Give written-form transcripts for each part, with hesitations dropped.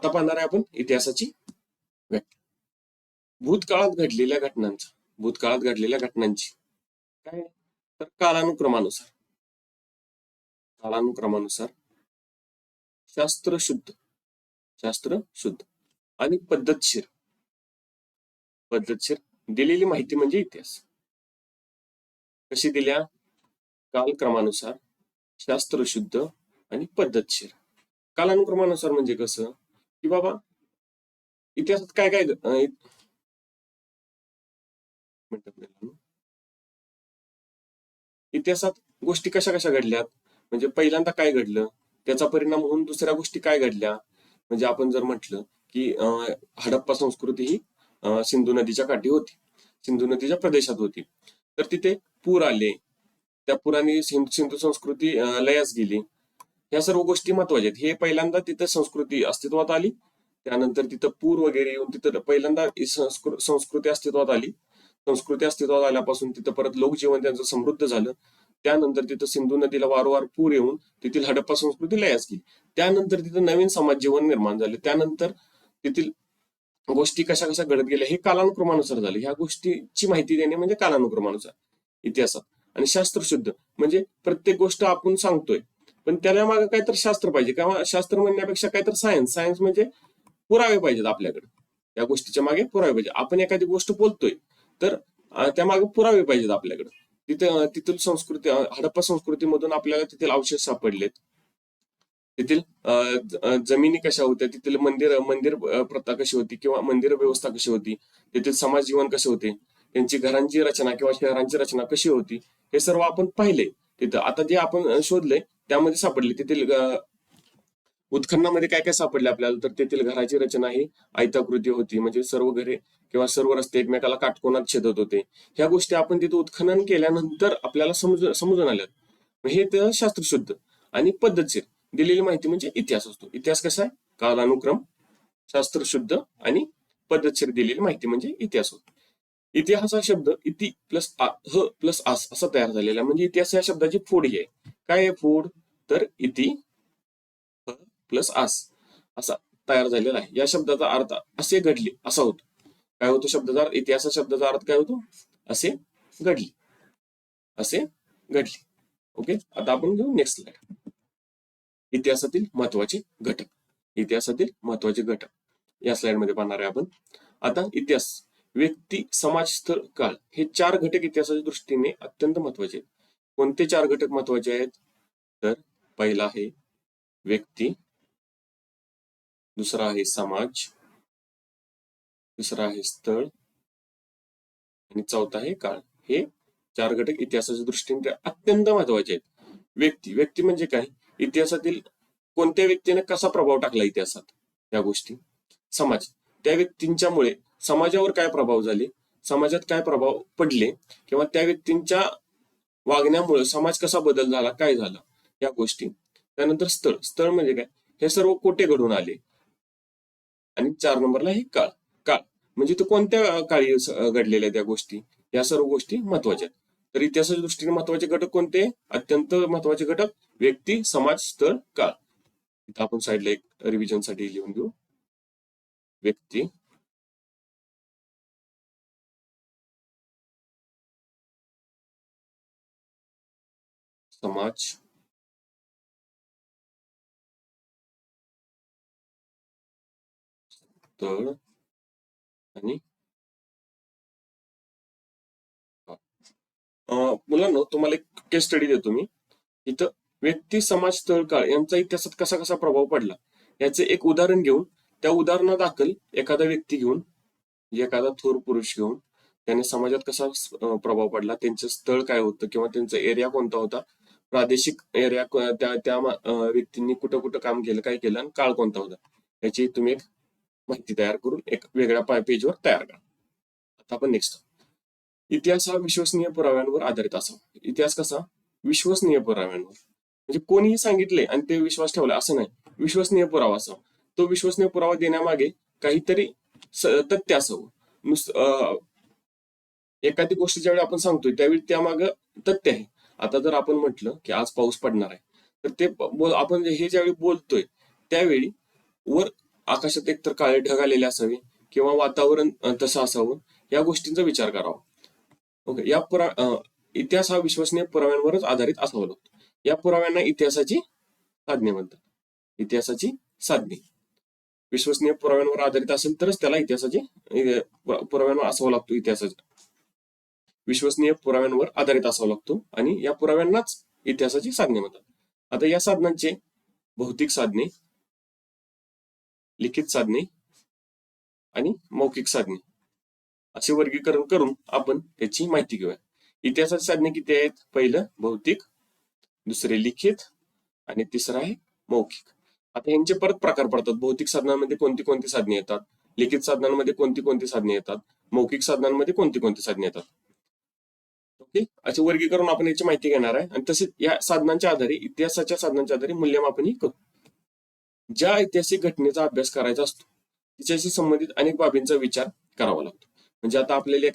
आता पाहणार आहे आपण इतिहासाची व्याख्या. भूतकाळात घडलेल्या घटनांची काय तर कालानुक्रमानुसार शास्त्रशुद्ध आणि पद्धतशीर दिलेली माहिती म्हणजे इतिहास. कशी दिल्या? कालक्रमानुसार, शास्त्रशुद्ध आणि पद्धतशीर. कालानुक्रमानुसार म्हणजे कसं की बाबा इतिहासात काय काय इतिहासात गोष्टी कशा कशा घडल्यात, म्हणजे पहिल्यांदा काय घडलं, त्याचा परिणाम होऊन दुसऱ्या गोष्टी काय घडल्या. म्हणजे आपण जर म्हटलं की हडप्पा संस्कृती ही सिंधू नदीच्या काठी होती, सिंधू नदीच्या प्रदेशात होती, तर तिथे पूर आले, त्या पुराने सिंधू संस्कृती लयास गेली. या सर्व गोष्टी महत्वाच्या आहेत. हे पहिल्यांदा तिथं संस्कृती अस्तित्वात आली, त्यानंतर तिथं पूर वगैरे येऊन तिथं पहिल्यांदा संस्कृती अस्तित्वात आली. संस्कृती अस्तित्वात आल्यापासून तिथं परत लोकजीवन त्यांचं समृद्ध झालं. त्यानंतर तिथं सिंधू नदीला वारंवार पूर येऊन तिथील हडप्पा संस्कृती लयास गेली. त्यानंतर तिथं नवीन समाज जीवन निर्माण झाले. त्यानंतर तिथील गोष्टी कशा कशा घडत गेल्या हे कालानुक्रमानुसार झाले. ह्या गोष्टीची माहिती देणे म्हणजे कालानुक्रमानुसार इतिहासात. आणि शास्त्रशुद्ध म्हणजे प्रत्येक गोष्ट आपण सांगतोय पण त्याला मागे काहीतरी शास्त्र पाहिजे, किंवा शास्त्र म्हणण्यापेक्षा काहीतरी सायन्स म्हणजे पुरावे पाहिजेत आपल्याकडे. त्या गोष्टीच्या मागे पुरावे पाहिजे. आपण एखादी गोष्ट बोलतोय तर त्या मागे पुरावे पाहिजेत आपल्याकडे. तिथील संस्कृती, हडप्पा संस्कृतीमधून आपल्याला तिथील अवशेष सापडलेत, तिथील जमिनी कशा होत्या, तिथील मंदिर प्रथा कशी होती किंवा मंदिर व्यवस्था कशी होती, तिथील समाज जीवन कसे होते, त्यांची घरांची रचना किंवा शहरांची रचना कशी होती, हे सर्व आपण पाहिले तिथं. आता जे आपण शोधलंय त्यामध्ये सापडले. तिथील उत्खननामध्ये काय काय सापडले आपल्याला, तर तेथील घराची रचना ही आयताकृती होती, म्हणजे सर्व घरे किंवा सर्व रस्ते एकमेकाला काटकोनात छेदत होते. ह्या गोष्टी आपण तिथं उत्खनन केल्यानंतर आपल्याला समजून आल्यात. हे तर शास्त्रशुद्ध आणि पद्धतशीर दिलेली माहिती म्हणजे इतिहास असतो. इतिहास कसा आहे? कालानुक्रम, शास्त्रशुद्ध आणि पद्धतशीर दिलेली माहिती म्हणजे इतिहास होतो. इतिहास हा शब्द इति प्लस ह प्लस आस असा तयार झालेला, म्हणजे इतिहास या शब्दाची फोड ही आहे. काय आहे फोड? तर इति ह प्लस आस असा तयार झालेला आहे. या शब्दाचा अर्थ असे घडले असा होतो. काय होतो शब्दाचा अर्थ? इतिहास शब्दाचा अर्थ काय होतो? असे घडले. ओके, आता आपण घेऊ नेक्स्ट स्लाइड. इतिहासातील महत्वाचे घटक या स्लाइड मध्ये पाहणार आहे आपण. आता इतिहास, व्यक्ती, समाज, स्थळ, काळ हे 4 घटक इतिहासाच्या दृष्टीने अत्यंत महत्वाचे आहेत. कोणते 4 घटक महत्वाचे आहेत? तर पहिला आहे व्यक्ती, दुसरा आहे समाज, तिसरा आहे स्थळ आणि चौथा आहे काळ. हे 4 घटक इतिहासाच्या दृष्टीने अत्यंत महत्वाचे आहेत. व्यक्ती म्हणजे काय? इतिहासातील कोणत्या व्यक्तीने कसा प्रभाव टाकला इतिहासात, या गोष्टी. समाज, त्या व्यक्तींच्यामुळे समाजावर काय प्रभाव झाले, समाजात काय प्रभाव पडले, किंवा त्या व्यक्तींच्या वागण्यामुळे समाज कसा बदल झाला, काय झालं, या गोष्टी. त्यानंतर स्थळ म्हणजे काय? हे सर्व कोठे घडून आले. आणि 4 नंबरला हे काळ म्हणजे तो कोणत्या काळी घडलेल्या त्या गोष्टी. या सर्व गोष्टी महत्वाच्या आहेत. तर इतिहासाच्या दृष्टीने महत्वाचे घटक कोणते? अत्यंत महत्वाचे घटक व्यक्ती, समाज, स्थळ, काळ. इथं आपण साईडला एक रिव्हिजन साठी लिहून घेऊ. व्यक्ती, समाज, स्थळ आणि मुलांनो, तुम्हाला एक केस स्टडी देतो मी. इथं व्यक्ती, समाज, स्थळ, काळ यांचा इतिहासात कसा कसा प्रभाव पडला याचे एक उदाहरण घेऊन, त्या उदाहरणादाखल एखादा व्यक्ती घेऊन, एखादा थोर पुरुष घेऊन त्याने समाजात कसा प्रभाव पडला, त्यांचं स्थळ काय होतं किंवा त्यांचा एरिया कोणता होता, प्रादेशिक एरिया, त्या व्यक्तींनी कुठं कुठं काम केलं, काय केलं, आणि काळ कोणता होता, याची तुम्ही एक माहिती तयार करून एक वेगळ्या पेजवर तयार करा. आता आपण नेक्स्ट, इतिहास हा विश्वसनीय पुराव्यांवर आधारित असावा. इतिहास कसा? विश्वसनीय पुराव्यांवर, म्हणजे कोणीही सांगितले आणि ते विश्वास ठेवला असं नाही, विश्वसनीय पुरावा असावा. तो विश्वसनीय पुरावा देण्यामागे काहीतरी तथ्य असावं. एखादी गोष्ट ज्यावेळी आपण सांगतोय त्यावेळी त्यामागे तथ्य आहे. आता जर आपण म्हटलं की आज पाऊस पडणार आहे, तर ते आपण हे ज्यावेळी बोलतोय त्यावेळी वर आकाशात एकतर काळे ढग आलेले असावे किंवा वातावरण तसं असावं, या गोष्टींचा विचार करावा. ओके. इतिहास हा विश्वसनीय पुराव्यांवरच आधारित असावा लागतो. या पुराव्यांना इतिहासाची साधने म्हणतात. इतिहासाची साधने विश्वसनीय पुराव्यांवर आधारित असेल तरच त्याला पुराव्यांवर असावा लागतो. विश्वसनीय पुराव्यांवर आधारित असावा लागतो आणि या पुराव्यांनाच इतिहासाची साधने म्हणतात. आता या साधनांचे भौतिक साधने, लिखित साधने आणि मौखिक साधने असे वर्गीकरण करून आपण त्याची माहिती घेऊया. इतिहासाची साधने किती आहेत? पहिलं भौतिक, दुसरे लिखित आणि तिसरं आहे मौखिक. आता यांचे परत प्रकार पडतात. भौतिक साधनांमध्ये कोणती कोणती साधने येतात, लिखित साधनांमध्ये कोणती कोणती साधने येतात, मौखिक साधनांमध्ये कोणती कोणती साधने येतात. ओके. असे वर्गीकरण आपण याची माहिती घेणार आहे आणि तसेच या साधनांच्या आधारे, इतिहासाच्या साधनांच्या आधारे मूल्यमापनही करू. ज्या ऐतिहासिक घटनेचा अभ्यास करायचा असतो तिच्याशी संबंधित अनेक बाबींचा विचार करावा लागतो. म्हणजे आता आपल्याला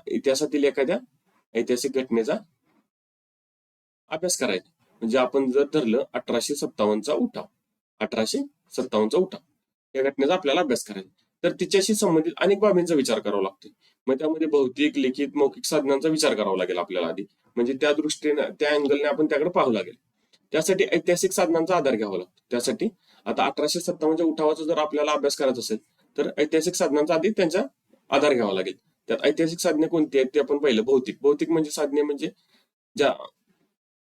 इतिहासातील एखाद्या ऐतिहासिक घटनेचा अभ्यास करायचा. म्हणजे आपण जर धरलं 1857चा उठाव या घटनेचा आपल्याला अभ्यास करायचा, तर तिच्याशी संबंधित अनेक बाबींचा विचार करावा लागतो. मग त्यामध्ये भौतिक, लिखित, मौखिक साधनांचा विचार करावा लागेल आपल्याला आधी. म्हणजे त्या दृष्टीने, त्या अँगलने आपण त्याकडे पाहावं लागेल. त्यासाठी ऐतिहासिक साधनांचा आधार घ्यावा लागतो. त्यासाठी आता 1857च्या उठावाचा जर आपल्याला अभ्यास करायचा असेल तर ऐतिहासिक साधनांचा आधी त्यांचा आधार घ्यावा लागेल. त्यात ऐतिहासिक साधने कोणती आहेत ते आपण पाहिलं. भौतिक म्हणजे साधने म्हणजे ज्या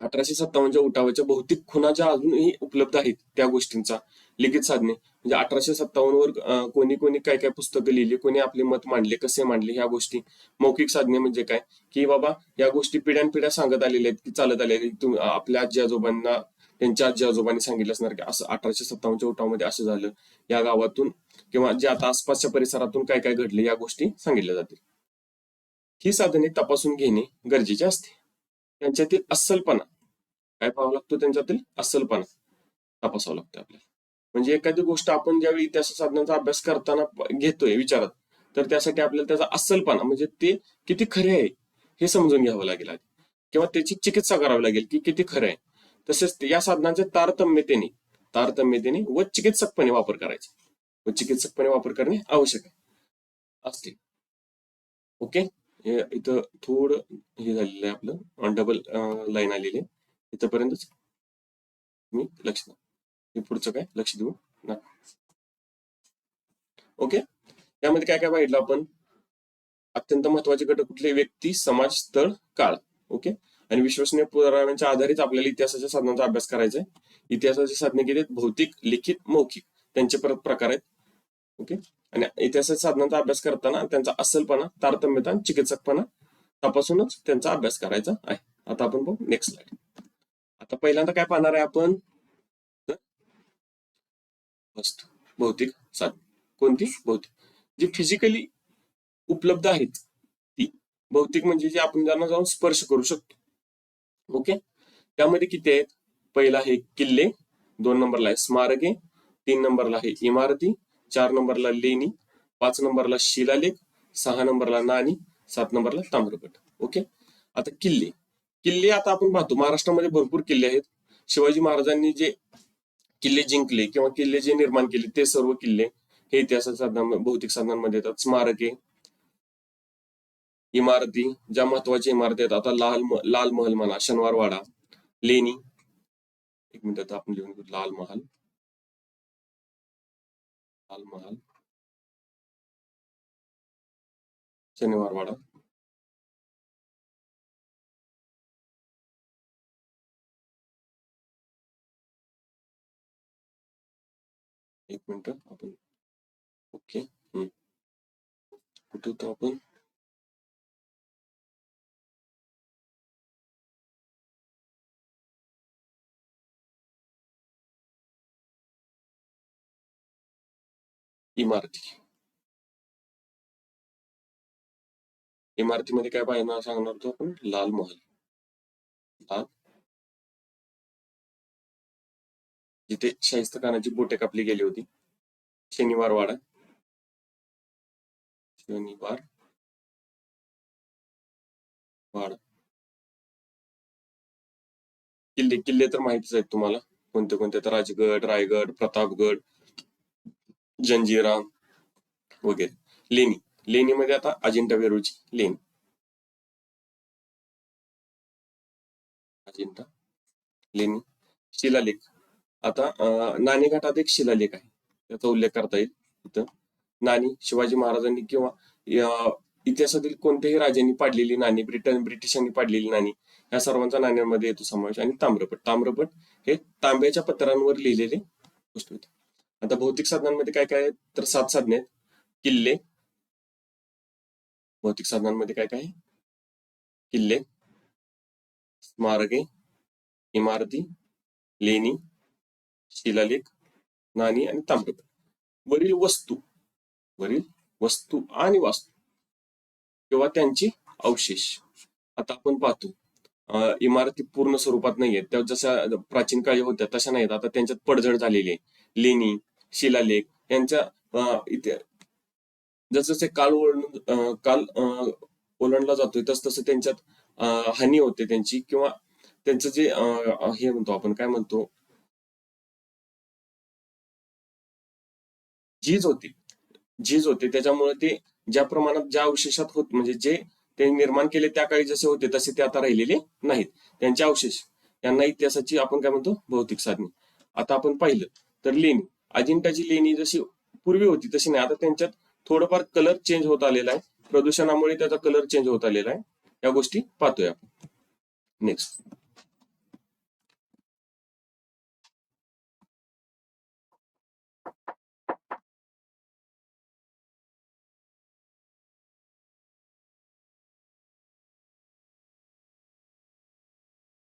1857च्या उठावाच्या भौतिक खुणा ज्या अजूनही उपलब्ध आहेत त्या गोष्टींचा. लिखित साधने म्हणजे 1857 वर कोणी कोणी काय काय पुस्तकं लिहिली, कोणी आपले मत मांडले, कसे मांडले, ह्या गोष्टी. मौखिक साधने म्हणजे काय, की बाबा या गोष्टी पिढ्यानपिढ्या सांगत आलेल्या आहेत, की चालत आलेल्या. आपल्या आजी आजोबांना त्यांच्या आजी आजोबांनी सांगितलं असणार की असं 1857च्या उठावामध्ये असं झालं, या गावातून किंवा जे आता आसपासच्या परिसरातून काय काय घडले या गोष्टी सांगितल्या जातील. ही साधने तपासून घेणे गरजेचे असते. त्यांच्यातील अस्सलपणा काय पाहावा लागतो, त्यांच्यातील अस्सलपणा तपासावा लागतो आपल्याला. म्हणजे एखादी गोष्ट आपण ज्यावेळी इतिहास साधनांचा अभ्यास करताना घेतोय विचारात, तर त्यासाठी आपल्याला त्याचा अस्सलपणा म्हणजे ते किती खरे आहे हे समजून घ्यावं लागेल आधी, किंवा त्याची चिकित्सा करावी लागेल की किती खरं आहे. तसेच या साधनांचे तारतम्यतेने व चिकित्सकपणे वापर करायचा व चिकित्सकपणे वापर करणे आवश्यक असते. ओके. इथं थोडं हे झालेलं आहे आपलं, डबल लाईन आलेली आहे. इथंपर्यंतच मी लक्ष द्या, हे पुढचं काय लक्ष देऊ नका. ओके. यामध्ये काय काय पाहिलं आपण? अत्यंत महत्वाचे घटक कुठले? व्यक्ती, समाज, स्थळ, काळ. ओके. आणि विश्वसनीय पुराव्यांच्या आधारित आपल्याला इतिहासाच्या साधनांचा अभ्यास करायचा आहे. इतिहासाची साधने किती आहेत? भौतिक, लिखित, मौखिक. त्यांचे परत प्रकार आहेत. ओके. आणि इतिहासाच्या साधनांचा अभ्यास करताना त्यांचा अस्सलपणा, तारतम्यता आणि चिकित्सकपणा तपासूनच त्यांचा अभ्यास करायचा आहे. आता आपण बघू नेक्स्ट स्लाइड. आता पहिल्यांदा काय पाहणार आहे आपण? वस्तू, भौतिक साधने. कोणती? भौतिक. जी फिजिकली उपलब्ध आहेत ती. भौतिक म्हणजे जे आपण त्यांना जाऊन स्पर्श करू शकतो. ओके. त्यामध्ये किती आहेत? पहिला आहे किल्ले, 2 नंबरला आहे स्मारके, 3 नंबरला आहे इमारती, 4 नंबरला लेणी, 5 नंबरला शिलालेख, 6 नंबरला नाणी, 7 नंबरला ताम्रपट. ओके. आता किल्ले आता आपण पाहतो महाराष्ट्रामध्ये भरपूर किल्ले आहेत. शिवाजी महाराजांनी जे किल्ले जिंकले किंवा किल्ले जे निर्माण केले ते सर्व किल्ले हे इतिहासाच्या भौतिक साधनांमध्ये येतात. स्मारके, इमारती, ज्या महत्वाच्या इमारती आहेत, आता लाल महल म्हणा, शनिवारवाडा, लेणी. एक मिनिट आपण लिहून घेऊ. लाल महल, शनिवारवाडा, एक मिनिट आपण. ओके. कुठे होतो आपण? इमारतीमध्ये काय पाहिजे सांगणार होतो आपण? लाल महल, जिथे शाहिस्ता खानाची बोटे कापली गेली होती. शनिवारवाडा, किल्ले तर माहितीच आहेत तुम्हाला. कोणते कोणते? तर राजगड, रायगड, प्रतापगड, जंजिरा वगैरे. लेणी, लेणीमध्ये आता अजिंठा वेरूळची लेणी, अजिंठा लेणी. शिलालेख, आता नाणेघाटात एक शिलालेख आहे, त्याचा उल्लेख करता येईल इथं. नाणी शिवाजी महाराजांनी किंवा इतिहासातील कोणत्याही राजांनी पाडलेली नाणी, ब्रिटिशांनी पाडलेली नाणी, या सर्वांचा नाण्यांमध्ये येतो समावेश. आणि ताम्रपट, ताम्रपट हे तांब्याच्या पत्रांवर लिहिलेले वस्तू आहेत. आता भौतिक साधनांमध्ये काय काय आहेत तर 7 साधने आहेत. किल्ले, भौतिक साधनांमध्ये काय काय आहे? किल्ले, स्मारके, इमारती, लेणी, शिलालेख, नाणी आणि ताम्रपट. वरील वस्तू, वरील वस्तू आणि वास्तू किंवा त्यांची अवशेष. आता आपण पाहतो इमारती पूर्ण स्वरूपात नाहीयेत, त्या जशा प्राचीन काळी होत्या तशा नाहीत, आता त्यांच्यात पडझड झालेली आहे. लेणी, शिलालेख यांच्या इथे जसं काल ओलांडला जातोय तसं त्यांच्यात हानी होते त्यांची, किंवा त्यांचं जे हे म्हणतो आपण काय म्हणतो, झीज होती, झीज होते. त्याच्यामुळे ते ज्या प्रमाणात ज्या अवशेषात होत, म्हणजे जे ते निर्माण केले त्या काळी जसे होते तसे ते आता राहिलेले नाहीत, त्यांचे अवशेष. यांना इतिहासाची आपण काय म्हणतो, भौतिक साधने. आता आपण पाहिलं तर लेणी, अजिंठाची लेणी जशी पूर्वी होती तशी नाही, आता त्यांच्यात थोडंफार कलर चेंज होत आलेला आहे, प्रदूषणामुळे त्याचा कलर चेंज होत आलेला आहे. या गोष्टी पाहतोय आपण. नेक्स्ट,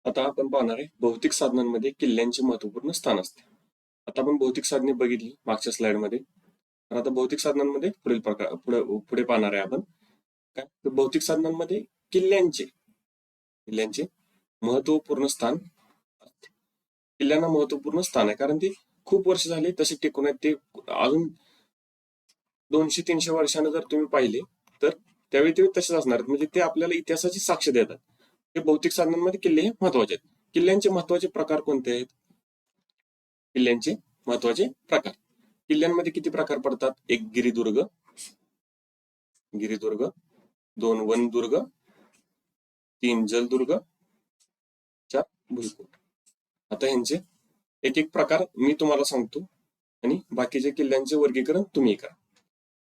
आता आपण पाहणार आहे भौतिक साधनांमध्ये किल्ल्यांचे महत्वपूर्ण स्थान असते. आता आपण भौतिक साधने बघितली मागच्या स्लाइडमध्ये, तर आता भौतिक साधनांमध्ये पुढील प्रकार पुढे पाहणार आहे आपण. काय तर भौतिक साधनांमध्ये किल्ल्यांचे महत्वपूर्ण स्थान असते. किल्ल्यांना महत्वपूर्ण स्थान आहे कारण ते खूप वर्ष झाले तसे टिकून आहेत. ते अजून 200-300 वर्षानं जर तुम्ही पाहिले तर त्यावेळी ते तसेच असणार आहेत, म्हणजे ते आपल्याला इतिहासाची साक्ष देतात. हे भौतिक साधनांमध्ये किल्ले हे महत्वाचे आहेत. किल्ल्यांचे महत्वाचे प्रकार कोणते आहेत? किल्ल्यांचे महत्वाचे प्रकार, किल्ल्यांमध्ये किती प्रकार पडतात? एक गिरिदुर्ग, 2 वनदुर्ग, 3 जलदुर्ग, 4 भुईकोट. आता ह्यांचे एक एक प्रकार मी तुम्हाला सांगतो आणि बाकीचे किल्ल्यांचे वर्गीकरण तुम्ही करा.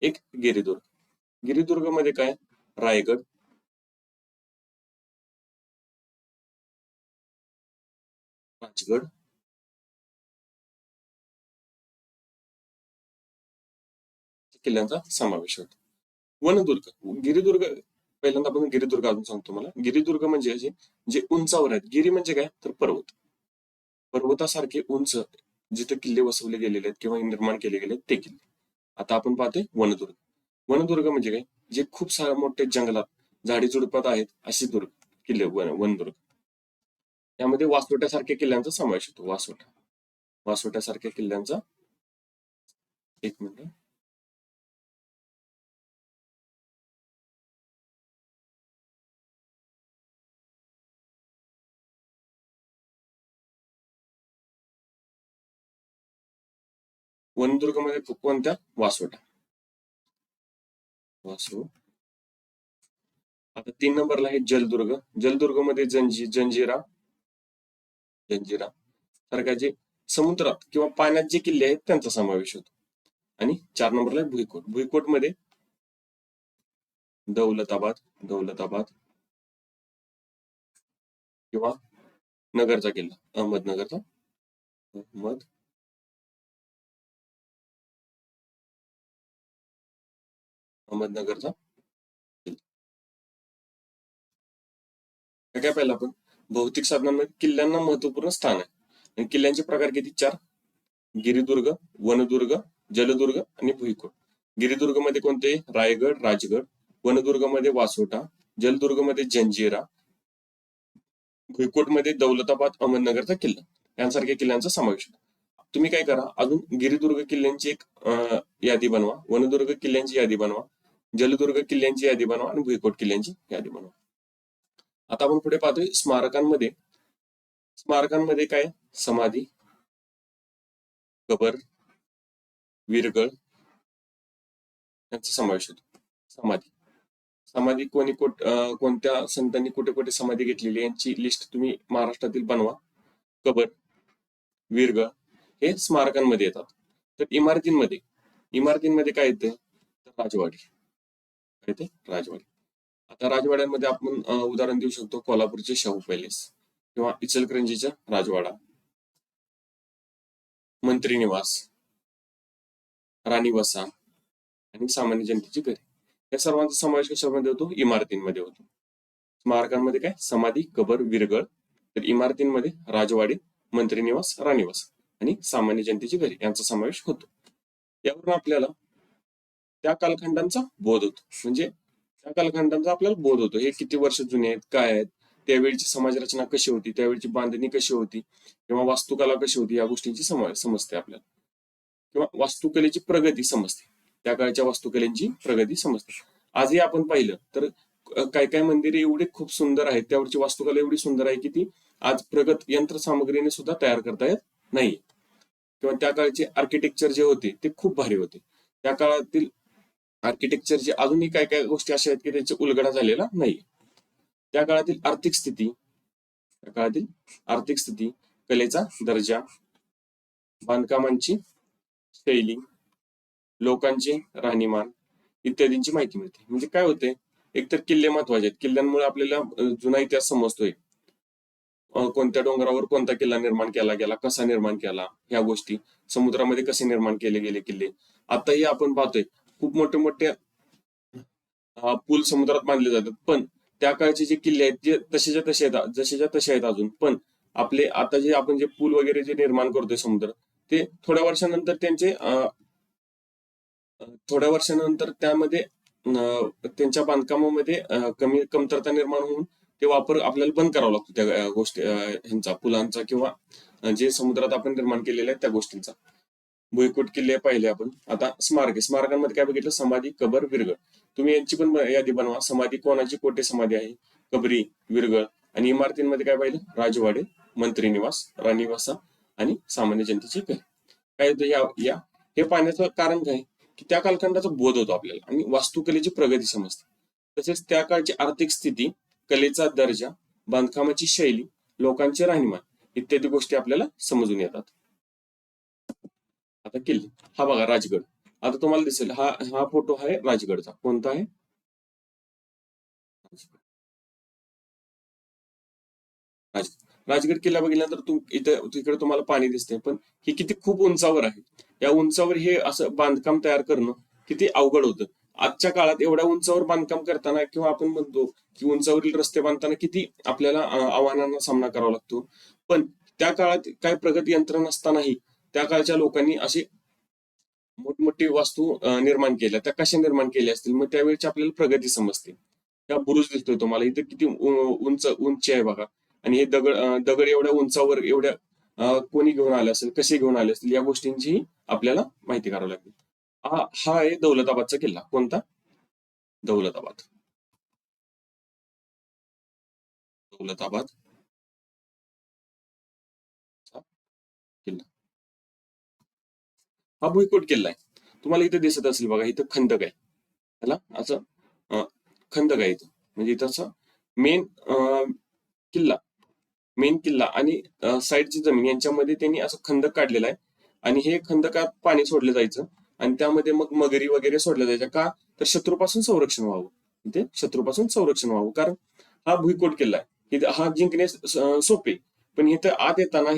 एक गिरिदुर्ग, गिरिदुर्ग मध्ये काय? रायगड, राजगड, किल्ल्यांचा समावेश होतो. वनदुर्ग, गिरिदुर्ग, पहिल्यांदा आपण गिरिदुर्ग अजून सांगतो मला. गिरिदुर्ग म्हणजे जे उंचावर आहेत. गिरी म्हणजे काय तर पर्वत, पर्वतासारखे उंच जिथे किल्ले वसवले गेलेले आहेत किंवा निर्माण केले गेले ते किल्ले. आता आपण पाहतोय वनदुर्ग, वनदुर्ग म्हणजे काय? जे खूप साऱ्या मोठे जंगलात झाडी झुडपात आहेत असे दुर्ग, किल्ले, वनदुर्ग. यामध्ये वासोट्यासारख्या किल्ल्यांचा समावेश होतो. वासोट्यासारख्या किल्ल्यांचा, एक मिनिट, वनदुर्ग मध्ये कोणत्या? वासोटा. आता 3 नंबरला आहे जलदुर्ग, जलदुर्ग मध्ये जंजिरा सारख्या जे समुद्रात किंवा पाण्यात जे किल्ले आहेत त्यांचा समावेश होतो. आणि 4 नंबरला आहे भुईकोट, भुईकोट मध्ये दौलताबाद किंवा नगरचा किल्ला, अहमदनगरचा किल्ला. काय पाहिलं आपण? भौतिक साधनांमध्ये किल्ल्यांना महत्वपूर्ण स्थान आहे. आणि किल्ल्यांचे प्रकार किती? 4, गिरिदुर्ग, वनदुर्ग, जलदुर्ग आणि भुईकोट. गिरिदुर्ग मध्ये कोणते? रायगड, राजगड. वनदुर्ग मध्ये वासोटा, जलदुर्ग मध्ये जंजिरा, भुईकोट मध्ये दौलताबाद, अहमदनगरचा किल्ला, यांसारख्या किल्ल्यांचा समावेश होतो. तुम्ही काय करा, अजून गिरिदुर्ग किल्ल्यांची एक यादी बनवा, वनदुर्ग किल्ल्यांची यादी बनवा, जलदुर्ग किल्ल्यांची यादी बनवा आणि भुईकोट किल्ल्यांची यादी बनवा. आता आपण पुढे पाहतोय स्मारकांमध्ये काय? समाधी, कबर, वीरगळ, यांचा समावेश होतो. समाधी समाधी कोणत्या संतांनी कुठे कुठे समाधी घेतलेली यांची लिस्ट तुम्ही महाराष्ट्रातील बनवा. कबर, वीरगळ हे स्मारकांमध्ये येतात. तर इमारतींमध्ये काय येते, तर राजवाडी. काय येते, राजवाडी. आता राजवाड्यांमध्ये आपण उदाहरण देऊ शकतो कोल्हापूरचे शाहू पॅलेस किंवा इचलकरंजीचा राजवाडा, मंत्री निवास, राणी वसा आणि सामान्य जनतेची घरे. या सर्वांचा समावेश कशामध्ये होतो, इमारतींमध्ये होतो. स्मारकांमध्ये काय, समाधी, कबर, वीरगळ. तर इमारतींमध्ये राजवाडे, मंत्री निवास, राणीवास आणि सामान्य जनतेची घरे यांचा समावेश होतो. यावरून आपल्याला त्या कालखंडांचा बोध होतो. म्हणजे त्या कालखंडांचा आपल्याला बोध होतो. हे किती वर्ष जुने आहेत, काय आहेत, त्यावेळीची समाज रचना कशी होती, त्यावेळीची बांधणी कशी होती किंवा वास्तुकला कशी होती, या गोष्टींची समजते आपल्याला. किंवा वास्तुकलेची प्रगती समजते, त्या काळच्या वास्तुकलेची प्रगती समजते. आजही आपण पाहिलं तर काय काय मंदिरे एवढी खूप सुंदर आहेत, त्यावरची वास्तुकला एवढी सुंदर आहे की ती आज प्रगत यंत्रसामग्रीने सुद्धा तयार करता येत नाही. किंवा त्या काळचे आर्किटेक्चर जे होते ते खूप भारी होते. त्या काळातील आर्किटेक्चरचे अजूनही काय काय गोष्टी अशा आहेत की त्याचा उलगडा झालेला नाही. त्या काळातील आर्थिक स्थिती, कलेचा दर्जा, बांधकामांची शैली, लोकांचे राहणीमान इत्यादींची माहिती मिळते. म्हणजे काय होते, एकतर किल्ले महत्वाचे आहेत. किल्ल्यांमुळे आपल्याला जुना इतिहास समजतोय. कोणत्या डोंगरावर कोणता किल्ला निर्माण केला गेला, कसा निर्माण केला, ह्या गोष्टी, समुद्रामध्ये कसे निर्माण केले गेले किल्ले. आताही आपण पाहतोय खूप मोठे मोठे पूल समुद्रात बांधले जातात, पण त्या काळचे जे किल्ले आहेत जे तसेच्या तसे आहेत अजून. पण आपले आता जे आपण जे पूल वगैरे जे निर्माण करतोय समुद्र, ते थोड्या वर्षानंतर त्यामध्ये त्यांच्या बांधकामामध्ये कमतरता निर्माण होऊन ते वापर आपल्याला बंद करावा लागतो त्या गोष्टी ह्यांचा, पुलांचा किंवा जे समुद्रात आपण निर्माण केलेल्या आहेत त्या गोष्टींचा. भुईकोट किल्ले पाहिले आपण. आता स्मारकांमध्ये काय बघितलं, समाधी, कबर, वीरगळ. तुम्ही यांची पण यादी बनवा. समाधी कोणाची, कोठे समाधी आहे, कबरी, वीरगळ. आणि इमारतींमध्ये काय पाहिलं, राजवाडे, मंत्री निवास, राणीवासा आणि सामान्य जनतेची घर. काय होतं हे पाहण्याचं कारण काय, की त्या कालखंडाचा बोध होतो आपल्याला आणि वास्तुकलेची प्रगती समजते. तसेच त्या काळची आर्थिक स्थिती, कलेचा दर्जा, बांधकामाची शैली, लोकांचे राहणीमान इत्यादी गोष्टी आपल्याला समजून येतात. आता किल्ले, हा बघा राजगड. आता तुम्हाला दिसेल हा फोटो आहे राजगडचा. कोणता आहे, राजगड किल्ला बघितल्यानंतर तिकडे तुम्हाला पाणी दिसते, पण हे किती खूप उंचावर आहे. या उंचावर हे असं बांधकाम तयार करणं किती अवघड होतं. आजच्या काळात एवढ्या उंचावर बांधकाम करताना किंवा आपण म्हणतो की उंचावरील रस्ते बांधताना किती आपल्याला आव्हानांना सामना करावा लागतो. पण त्या काळात काय प्रगत यंत्रणा नसतानाही त्या काळच्या लोकांनी असे मोठमोठी वास्तू निर्माण केल्या. त्या कशा निर्माण केल्या असतील, मग त्यावेळेची आपल्याला प्रगती समजते. त्या बुरुज दिसतोय तुम्हाला इथे, किती उंची आहे बघा. आणि हे दगड एवढ्या उंचावर एवढ्या कोणी घेऊन आले असेल, कसे घेऊन आले असतील, या गोष्टींची आपल्याला माहिती करावी लागते. हा आहे दौलताबादचा किल्ला. कोणता, दौलताबाद. दौलताबाद किल्ला हा भुईकोट किल्ला आहे. तुम्हाला इथे दिसत असेल बघा, इथं खंदक आहे. त्याला असं खंदक आहे इथं. म्हणजे इथं असं मेन किल्ला आणि साईडची जमीन यांच्यामध्ये त्यांनी असं खंदक काढलेला आहे. आणि हे खंदकात पाणी सोडलं जायचं आणि त्यामध्ये मग मगरी वगैरे सोडल्या जायच्या. का, तर शत्रूपासून संरक्षण व्हावं. इथे शत्रूपासून संरक्षण व्हावं, कारण हा भुईकोट किल्ला आहे. हा जिंकणे सोपे, पण इथं आत येताना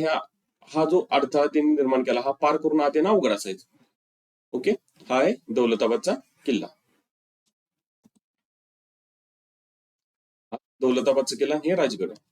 हा जो अडथळा त्यांनी निर्माण केला, हा पार करून आत येणं अवघड असायचं. ओके, हा आहे दौलताबादचा किल्ला. हा दौलताबादचा किल्ला, हे राजगड आहे.